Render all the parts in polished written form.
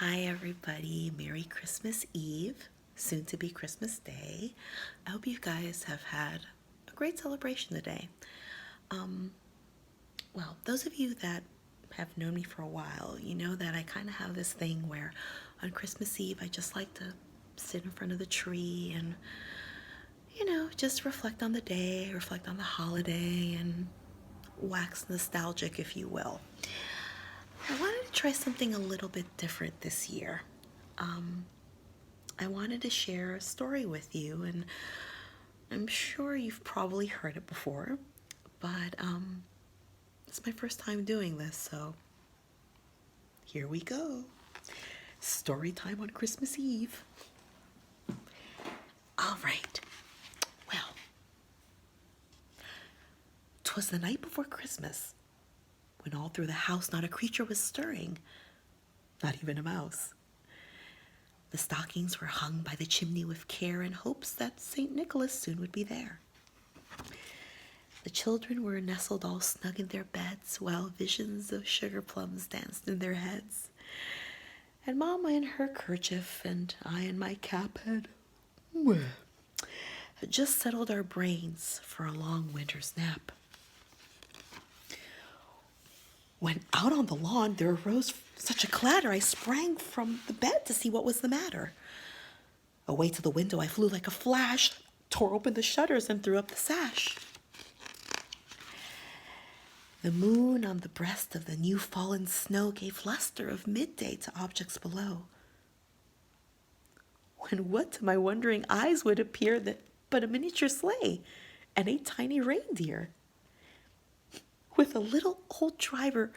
Hi everybody, Merry Christmas Eve, soon to be Christmas Day. I hope you guys have had a great celebration today. Well, those of you that have known me for a while, you know that I kind of have this thing where on Christmas Eve I just like to sit in front of the tree and, just reflect on the day, reflect on the holiday, and wax nostalgic, if you will. I wanted to try something a little bit different this year. I wanted to share a story with you, and I'm sure you've probably heard it before, but it's my first time doing this, so here we go. Story time on Christmas Eve. All right. Well, 'twas the night before Christmas, when all through the house not a creature was stirring, not even a mouse. The stockings were hung by the chimney with care in hopes that St. Nicholas soon would be there. The children were nestled all snug in their beds while visions of sugar plums danced in their heads. And Mama in her kerchief and I in my cap had just settled our brains for a long winter's nap. When out on the lawn there arose such a clatter, I sprang from the bed to see what was the matter. Away to the window I flew like a flash, tore open the shutters and threw up the sash. The moon on the breast of the new fallen snow gave luster of midday to objects below. When what to my wondering eyes would appear but a miniature sleigh and a tiny reindeer, with a little old driver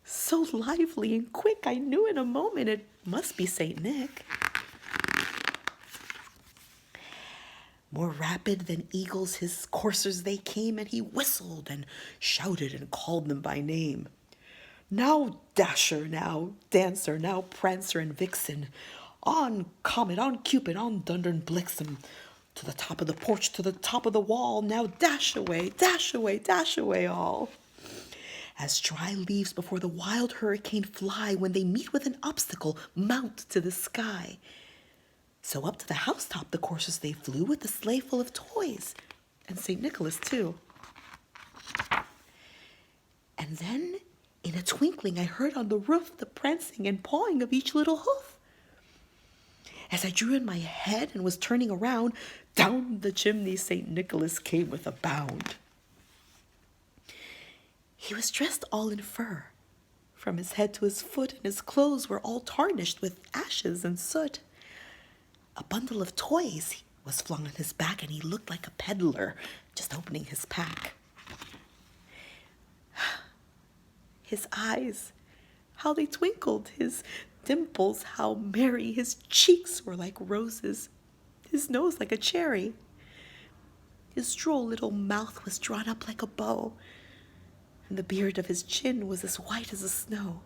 so lively and quick I knew in a moment it must be Saint Nick. More rapid than eagles his coursers they came, and he whistled and shouted and called them by name. Now Dasher, now Dancer, now Prancer and Vixen, on Comet, on Cupid, on Dunder and Blixen, to the top of the porch, to the top of the wall, now dash away, dash away, dash away all. As dry leaves before the wild hurricane fly, when they meet with an obstacle, mount to the sky. So up to the housetop the coursers they flew, with the sleigh full of toys, and St. Nicholas too. And then, in a twinkling, I heard on the roof the prancing and pawing of each little hoof. As I drew in my head and was turning around, down the chimney St. Nicholas came with a bound. He was dressed all in fur, from his head to his foot, and his clothes were all tarnished with ashes and soot. A bundle of toys was flung on his back, and he looked like a peddler just opening his pack. His eyes, how they twinkled, his dimples, how merry, his cheeks were like roses, his nose like a cherry. His droll little mouth was drawn up like a bow, and the beard of his chin was as white as the snow.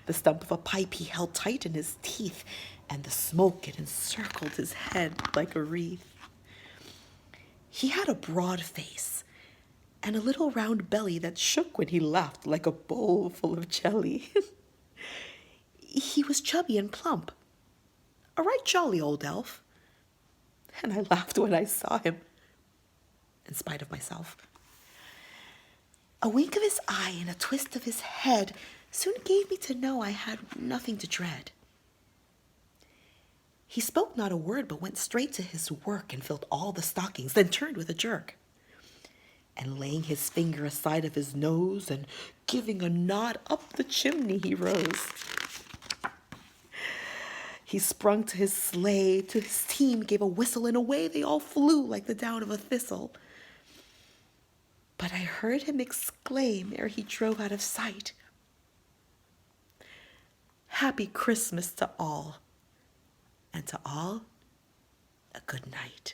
The stump of a pipe he held tight in his teeth, and the smoke it encircled his head like a wreath. He had a broad face, and a little round belly that shook when he laughed like a bowl full of jelly. He was chubby and plump, a right jolly old elf, and I laughed when I saw him, in spite of myself. A wink of his eye and a twist of his head soon gave me to know I had nothing to dread. He spoke not a word, but went straight to his work and filled all the stockings, then turned with a jerk. And laying his finger aside of his nose and giving a nod up the chimney he rose. He sprung to his sleigh, to his team gave a whistle, and away they all flew like the down of a thistle. But I heard him exclaim ere he drove out of sight, "Happy Christmas to all, and to all a good night."